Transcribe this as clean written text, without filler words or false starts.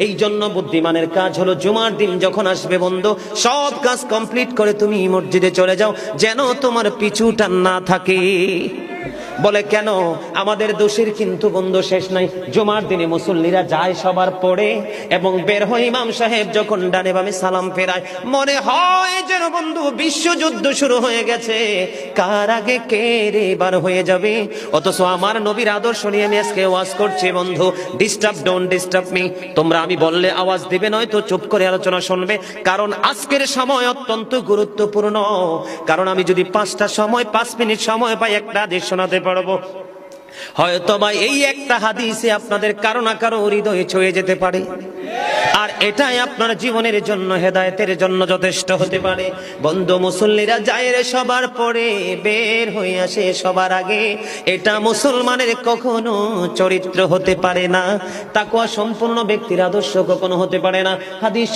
এই জন্য বুদ্ধিমানের কাজ হলো জুমার দিন যখন আসবে বন্ধু, সব কাজ কমপ্লিট করে তুমি মসজিদে চলে যাও, যেন তোমার পিছুটা না থাকে। বলে কেন? আমাদের দোষের কিন্তু বন্ধু শেষ নাই। জুমার দিনে মুসল্লিরা যায় সবার পড়ে এবং বের হয়, ইমাম সাহেব যখন ডানে বামে সালাম ফেরায়, মনে হয় যেন বন্ধু বিশ্বযুদ্ধ শুরু হয়ে গেছে, কার আগে কে রে বার হয়ে যাবে। অথচ আমার নবীর আদর্শ নিয়ে আমি আজকে ওয়াজ করছি বন্ধু। Disturb, don't disturb me. তোমরা আমি বললে আওয়াজ দিবে, নয় তো চুপ করে আলোচনা শুনবে, কারণ আজকের সময় অত্যন্ত গুরুত্বপূর্ণ। কারণ আমি যদি 5টা সময় 5 মিনিট সময় পাই, একটা হাদিস শোনাতে পারবো। হয়তো বা এই একটা হাদিসে আপনাদের কারো না কারো হৃদয়ে ছুঁয়ে যেতে পারে, আর এটাই আপনার জীবনের জন্য, হেদায়েতের জন্য যথেষ্ট হতে পারে। বন্ধু, মুসল্লিরা যায় রে সবার পরে, বের হয়ে আসে সবার আগে। এটা মুসলমানের কখনো চরিত্র হতে পারে না, তাকওয়া সম্পূর্ণ ব্যক্তির আদর্শ কখনো হতে পারে না। হাদিস